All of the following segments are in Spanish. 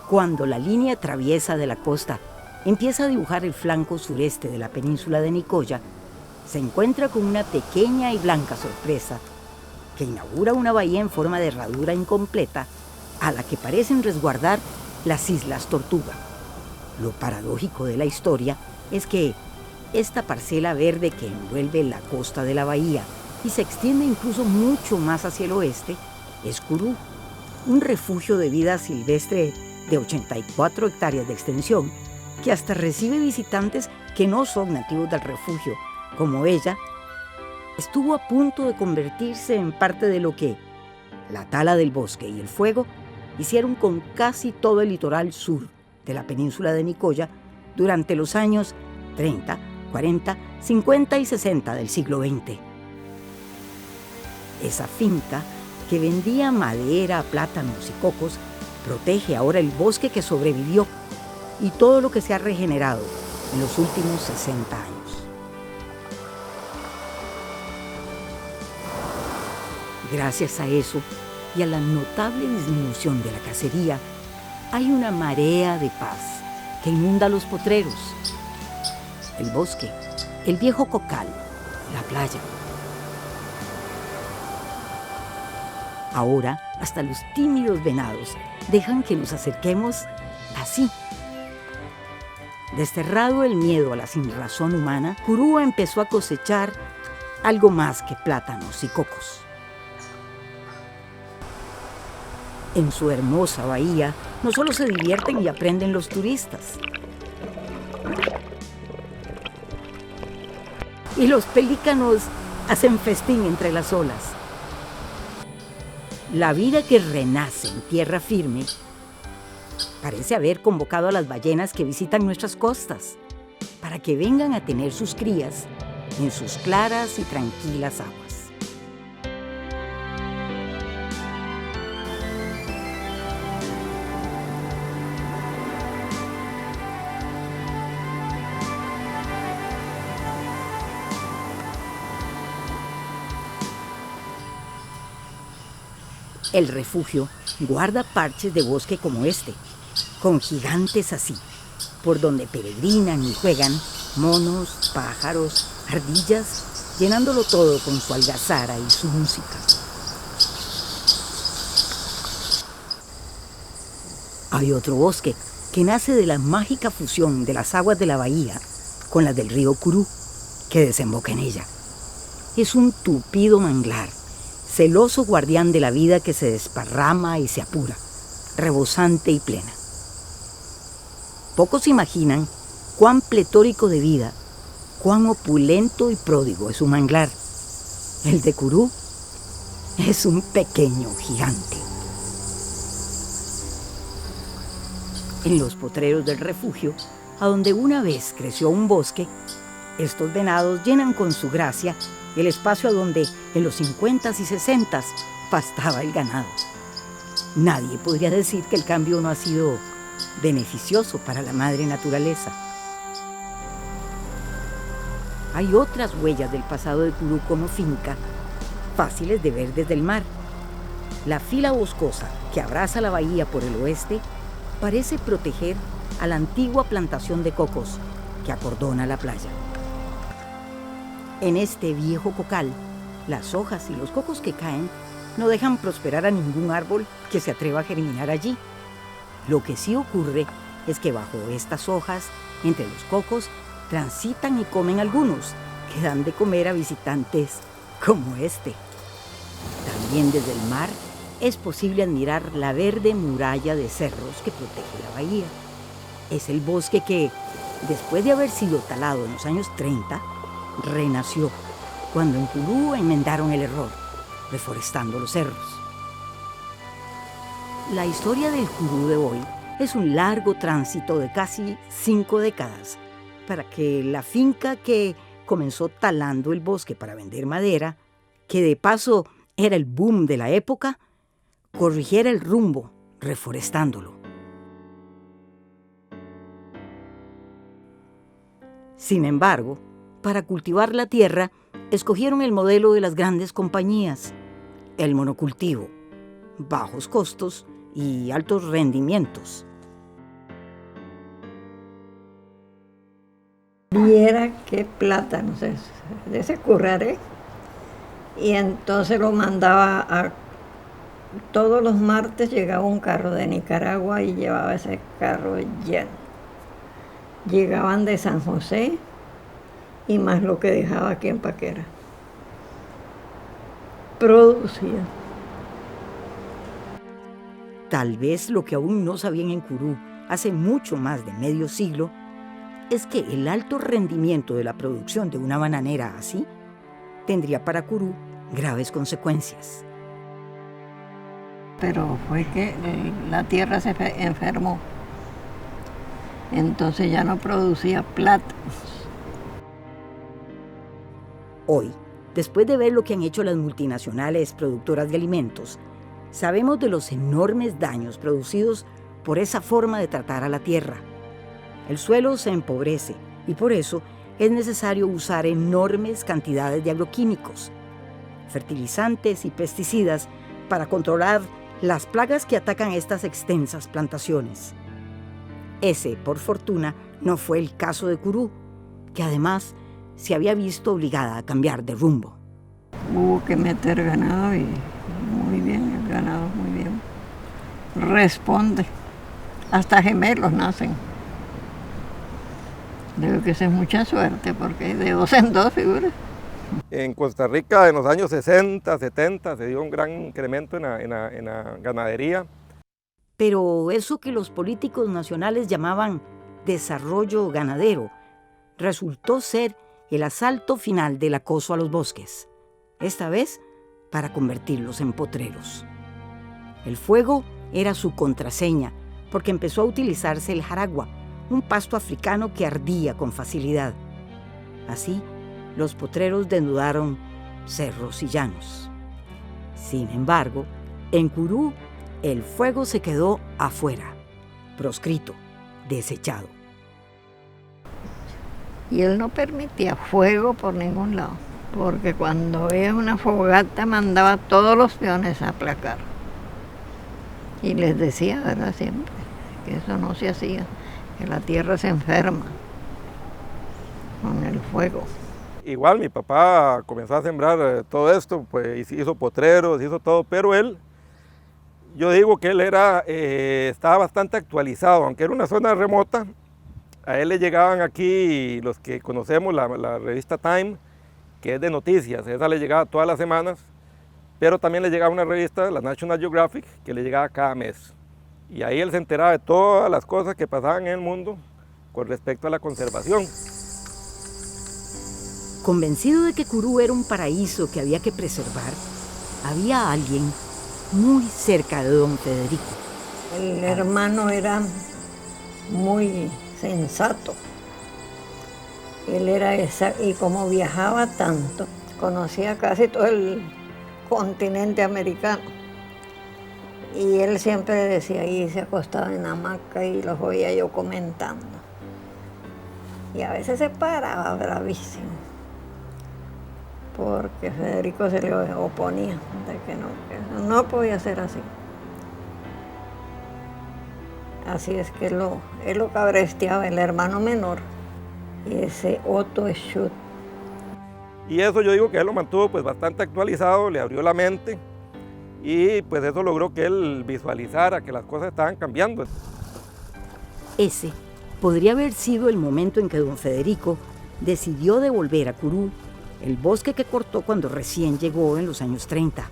Cuando la línea traviesa de la costa empieza a dibujar el flanco sureste de la península de Nicoya, se encuentra con una pequeña y blanca sorpresa que inaugura una bahía en forma de herradura incompleta a la que parecen resguardar las Islas Tortuga. Lo paradójico de la historia es que esta parcela verde que envuelve la costa de la bahía y se extiende incluso mucho más hacia el oeste es Curú, un refugio de vida silvestre de 84 hectáreas de extensión que hasta recibe visitantes que no son nativos del refugio, como ella. Estuvo a punto de convertirse en parte de lo que la tala del bosque y el fuego hicieron con casi todo el litoral sur de la península de Nicoya durante los años 30, 40, 50 y 60 del siglo XX. Esa finca, que vendía madera, plátanos y cocos, protege ahora el bosque que sobrevivió y todo lo que se ha regenerado en los últimos 60 años. Gracias a eso y a la notable disminución de la cacería, hay una marea de paz que inunda los potreros, el bosque, el viejo cocal, la playa. Ahora, hasta los tímidos venados dejan que nos acerquemos así. Desterrado el miedo a la sinrazón humana, Curú empezó a cosechar algo más que plátanos y cocos. En su hermosa bahía no solo se divierten y aprenden los turistas. Y los pelícanos hacen festín entre las olas. La vida que renace en tierra firme parece haber convocado a las ballenas que visitan nuestras costas para que vengan a tener sus crías en sus claras y tranquilas aguas. El refugio guarda parches de bosque como este, con gigantes así, por donde peregrinan y juegan monos, pájaros, ardillas, llenándolo todo con su algazara y su música. Hay otro bosque que nace de la mágica fusión de las aguas de la bahía con las del río Curú, que desemboca en ella. Es un tupido manglar, celoso guardián de la vida que se desparrama y se apura, rebosante y plena. Pocos imaginan cuán pletórico de vida, cuán opulento y pródigo es su manglar. El de Curú es un pequeño gigante. En los potreros del refugio, a donde una vez creció un bosque, estos venados llenan con su gracia el espacio a donde en los 50s y 60s pastaba el ganado. Nadie podría decir que el cambio no ha sido beneficioso para la madre naturaleza. Hay otras huellas del pasado de Curú como finca, fáciles de ver desde el mar. La fila boscosa que abraza la bahía por el oeste parece proteger a la antigua plantación de cocos que acordona la playa. En este viejo cocal, las hojas y los cocos que caen no dejan prosperar a ningún árbol que se atreva a germinar allí. Lo que sí ocurre es que bajo estas hojas, entre los cocos, transitan y comen algunos que dan de comer a visitantes como este. También desde el mar es posible admirar la verde muralla de cerros que protege la bahía. Es el bosque que, después de haber sido talado en los años 30, renació cuando en Curú enmendaron el error, reforestando los cerros. La historia del Curú de hoy es un largo tránsito de casi 5 décadas para que la finca que comenzó talando el bosque para vender madera, que de paso era el boom de la época, corrigiera el rumbo reforestándolo. Sin embargo, para cultivar la tierra, escogieron el modelo de las grandes compañías, el monocultivo, bajos costos y altos rendimientos. Viera qué plátanos es, de ese curraré. Y entonces lo mandaba a... Todos los martes llegaba un carro de Nicaragua y llevaba ese carro lleno. Llegaban de San José y más lo que dejaba aquí en Paquera. Producía. Tal vez lo que aún no sabían en Curú hace mucho más de medio siglo es que el alto rendimiento de la producción de una bananera así tendría para Curú graves consecuencias. Pero fue que la tierra se enfermó. Entonces ya no producía plátanos. Hoy, después de ver lo que han hecho las multinacionales productoras de alimentos, sabemos de los enormes daños producidos por esa forma de tratar a la tierra. El suelo se empobrece y por eso es necesario usar enormes cantidades de agroquímicos, fertilizantes y pesticidas para controlar las plagas que atacan estas extensas plantaciones. Ese, por fortuna, no fue el caso de Curú, que además se había visto obligada a cambiar de rumbo. Hubo que meter ganado y muy bien, el ganado muy bien. Responde. Hasta gemelos nacen. Debe que ser mucha suerte porque de 2 en 2 figuras. En Costa Rica en los años 60, 70 se dio un gran incremento en la ganadería. Pero eso que los políticos nacionales llamaban desarrollo ganadero resultó ser el asalto final del acoso a los bosques, esta vez para convertirlos en potreros. El fuego era su contraseña porque empezó a utilizarse el jaragua, un pasto africano que ardía con facilidad. Así, los potreros desnudaron cerros y llanos. Sin embargo, en Curú, el fuego se quedó afuera, proscrito, desechado. Y él no permitía fuego por ningún lado, porque cuando veía una fogata mandaba a todos los peones a aplacar. Y les decía, ¿verdad? Siempre, que eso no se hacía, que la tierra se enferma con el fuego. Igual mi papá comenzó a sembrar todo esto, pues hizo potreros, hizo todo, pero él, yo digo que él estaba bastante actualizado, aunque era una zona remota. A él le llegaban aquí los que conocemos la revista Time, que es de noticias, esa le llegaba todas las semanas, pero también le llegaba una revista, la National Geographic, que le llegaba cada mes. Y ahí él se enteraba de todas las cosas que pasaban en el mundo con respecto a la conservación. Convencido de que Curú era un paraíso que había que preservar, había alguien muy cerca de don Federico. El hermano era muy sensato. Él era y como viajaba tanto, conocía casi todo el continente americano. Y él siempre decía, y se acostaba en la hamaca y los oía yo comentando. Y a veces se paraba bravísimo, porque Federico se le oponía, de que no podía ser así. Así es que él lo cabresteaba, el hermano menor, y ese Otto Schut. Y eso yo digo que él lo mantuvo pues bastante actualizado, le abrió la mente y pues eso logró que él visualizara que las cosas estaban cambiando. Ese podría haber sido el momento en que don Federico decidió devolver a Curú el bosque que cortó cuando recién llegó en los años 30.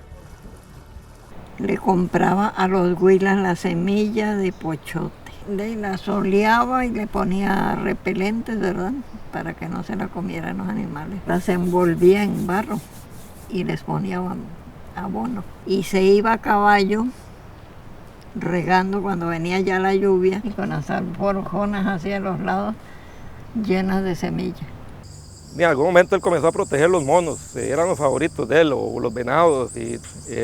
Le compraba a los huilas la semilla de pochote. Le la soleaba y le ponía repelentes, ¿verdad? Para que no se la comieran los animales. Las envolvía en barro y les ponía abono. Y se iba a caballo regando cuando venía ya la lluvia y con las alforjonas hacia los lados llenas de semillas. En algún momento él comenzó a proteger los monos, eran los favoritos de él, o los venados, y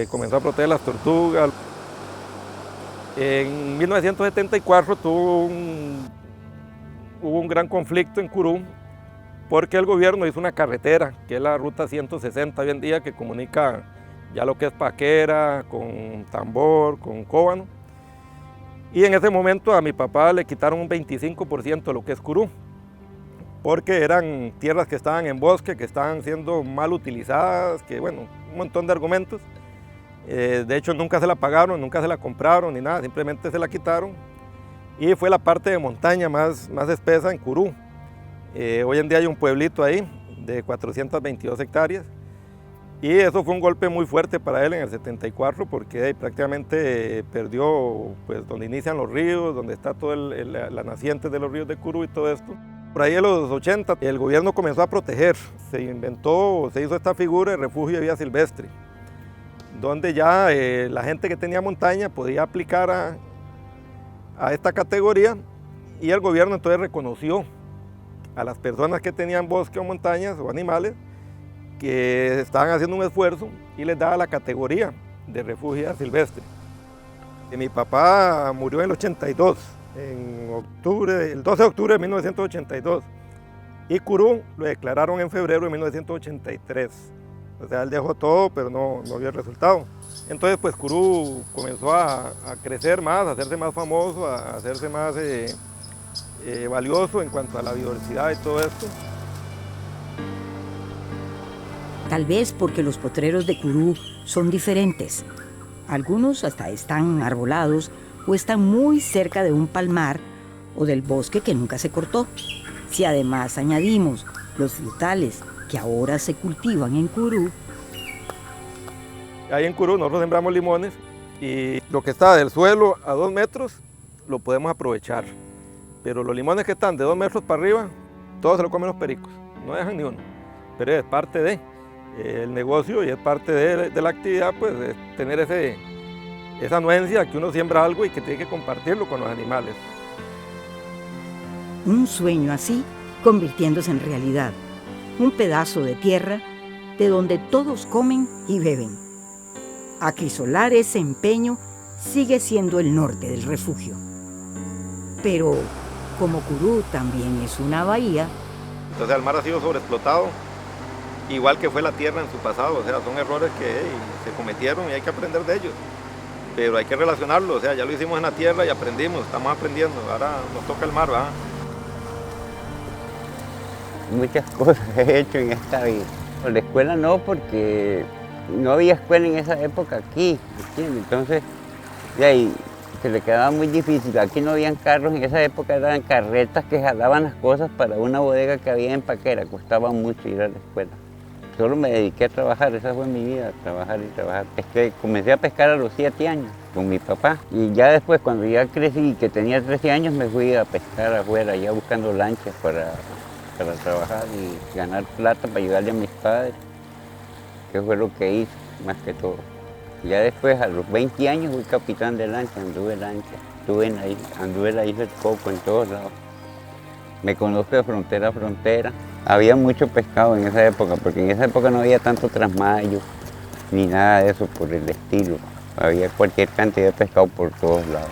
comenzó a proteger las tortugas. En 1974 hubo un gran conflicto en Curú, porque el gobierno hizo una carretera, que es la ruta 160 hoy en día, que comunica ya lo que es Paquera, con Tambor, con Cóbano. Y en ese momento a mi papá le quitaron un 25% de lo que es Curú. porque eran tierras que estaban en bosque, que estaban siendo mal utilizadas, que bueno, un montón de argumentos. De hecho nunca se la pagaron, nunca se la compraron ni nada, simplemente se la quitaron. Y fue la parte de montaña más espesa en Curú. Hoy en día hay un pueblito ahí de 422 hectáreas. Y eso fue un golpe muy fuerte para él en el 74 porque prácticamente perdió pues, donde inician los ríos, donde está toda la naciente de los ríos de Curú y todo esto. Por ahí en los 80 el gobierno comenzó a proteger, se hizo esta figura de refugio de vida silvestre, donde ya la gente que tenía montaña podía aplicar a esta categoría y el gobierno entonces reconoció a las personas que tenían bosque o montañas o animales que estaban haciendo un esfuerzo y les daba la categoría de refugio silvestre. Mi papá murió en el 82, el 12 de octubre de 1982, y Curú lo declararon en febrero de 1983. O sea, él dejó todo, pero no vio el resultado. Entonces, pues Curú comenzó a crecer más, a hacerse más famoso, a hacerse más valioso en cuanto a la biodiversidad y todo esto. Tal vez porque los potreros de Curú son diferentes. Algunos hasta están arbolados o están muy cerca de un palmar o del bosque que nunca se cortó. Si además añadimos los frutales que ahora se cultivan en Curú. Ahí en Curú nosotros sembramos limones y lo que está del suelo a 2 metros lo podemos aprovechar. Pero los limones que están de 2 metros para arriba, todos se lo comen los pericos, no dejan ni uno. Pero es parte del negocio y es parte de la actividad, pues de tener esa anuencia que uno siembra algo y que tiene que compartirlo con los animales. Un sueño así convirtiéndose en realidad. Un pedazo de tierra de donde todos comen y beben. Acrisolar ese empeño sigue siendo el norte del refugio. Pero como Curú también es una bahía. Entonces el mar ha sido sobreexplotado, igual que fue la tierra en su pasado. O sea, son errores que se cometieron y hay que aprender de ellos. Pero hay que relacionarlo, o sea, ya lo hicimos en la tierra y aprendimos, estamos aprendiendo. Ahora nos toca el mar, ¿verdad? Muchas cosas he hecho en esta vida. La escuela no, porque no había escuela en esa época aquí, ¿entiendes? Entonces, de ahí se le quedaba muy difícil. Aquí no habían carros, en esa época eran carretas que jalaban las cosas para una bodega que había en Paquera. Costaba mucho ir a la escuela. Solo me dediqué a trabajar, esa fue mi vida, trabajar y trabajar. Es que comencé a pescar a los 7 años con mi papá. Y ya después, cuando ya crecí y que tenía 13 años, me fui a pescar afuera, ya buscando lanchas para trabajar y ganar plata para ayudarle a mis padres, que fue lo que hice, más que todo. Ya después, a los 20 años, fui capitán de lancha, anduve en la isla del Coco, en todos lados. Me conozco de frontera a frontera. Había mucho pescado en esa época, porque en esa época no había tanto trasmayo, ni nada de eso por el estilo. Había cualquier cantidad de pescado por todos lados.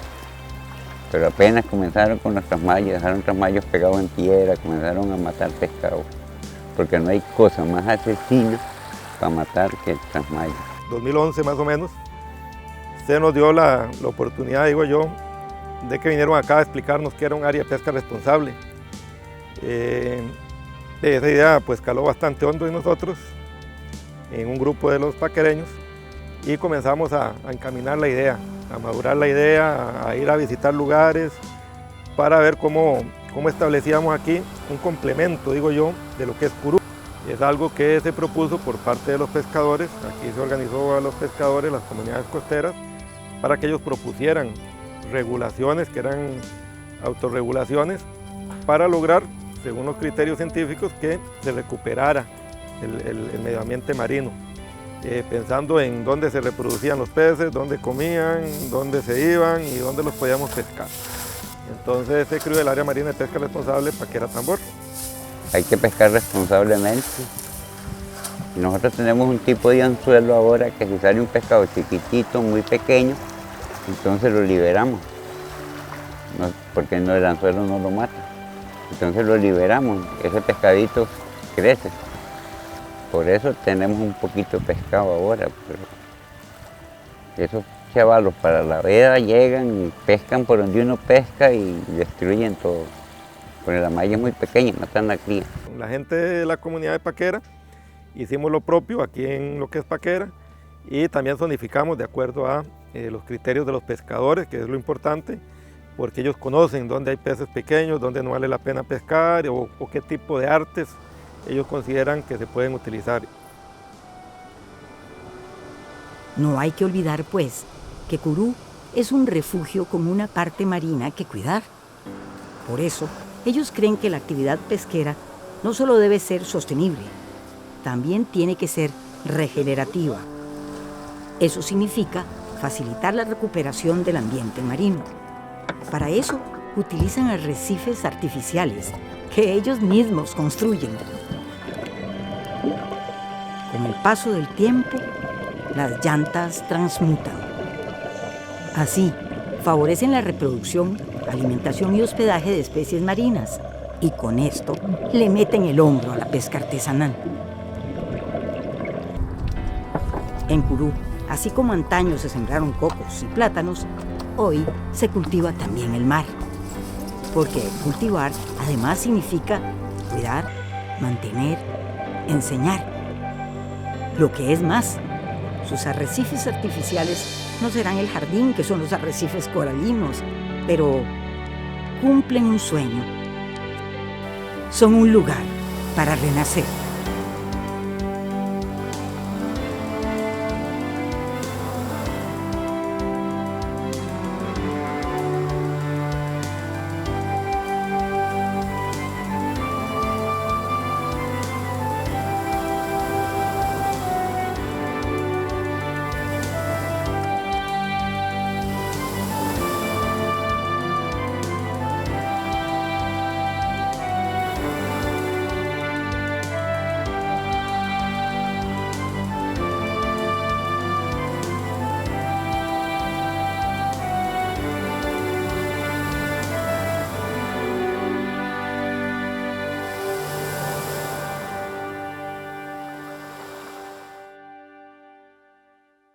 Pero apenas comenzaron con los trasmayos, dejaron trasmayos pegados en piedra, comenzaron a matar pescado. Porque no hay cosa más asesina para matar que el trasmayo. 2011 más o menos, se nos dio la oportunidad, digo yo, de que vinieron acá a explicarnos que era un área de pesca responsable. Esa idea pues caló bastante hondo en nosotros, en un grupo de los paquereños, y comenzamos a encaminar la idea, a madurar la idea, a ir a visitar lugares para ver cómo establecíamos aquí un complemento, digo yo, de lo que es Curú. Es algo que se propuso por parte de los pescadores. Aquí se organizó a los pescadores, las comunidades costeras, para que ellos propusieran regulaciones que eran autorregulaciones para lograr, según los criterios científicos, que se recuperara el medio ambiente marino, pensando en dónde se reproducían los peces, dónde comían, dónde se iban y dónde los podíamos pescar. Entonces se creó el área marina de pesca responsable Paquera Tambor. Hay que pescar responsablemente. Nosotros tenemos un tipo de anzuelo ahora que si sale un pescado chiquitito, muy pequeño, entonces lo liberamos, porque el anzuelo no lo mata. Entonces lo liberamos, ese pescadito crece. Por eso tenemos un poquito de pescado ahora. Pero esos chavalos para la veda llegan y pescan por donde uno pesca y destruyen todo. porque la malla es muy pequeña, matan la cría. La gente de la comunidad de Paquera hicimos lo propio aquí en lo que es Paquera y también zonificamos de acuerdo a los criterios de los pescadores, que es lo importante, porque ellos conocen dónde hay peces pequeños, dónde no vale la pena pescar o qué tipo de artes ellos consideran que se pueden utilizar. No hay que olvidar, pues, que Curú es un refugio con una parte marina que cuidar. Por eso, ellos creen que la actividad pesquera no solo debe ser sostenible, también tiene que ser regenerativa. Eso significa facilitar la recuperación del ambiente marino. Para eso, utilizan arrecifes artificiales que ellos mismos construyen. Con el paso del tiempo, las llantas transmutan. Así, favorecen la reproducción, alimentación y hospedaje de especies marinas, y con esto le meten el hombro a la pesca artesanal. En Curú, así como antaño se sembraron cocos y plátanos, hoy se cultiva también el mar. Porque cultivar además significa cuidar, mantener, enseñar. Lo que es más, sus arrecifes artificiales no serán el jardín que son los arrecifes coralinos, pero cumplen un sueño. Son un lugar para renacer.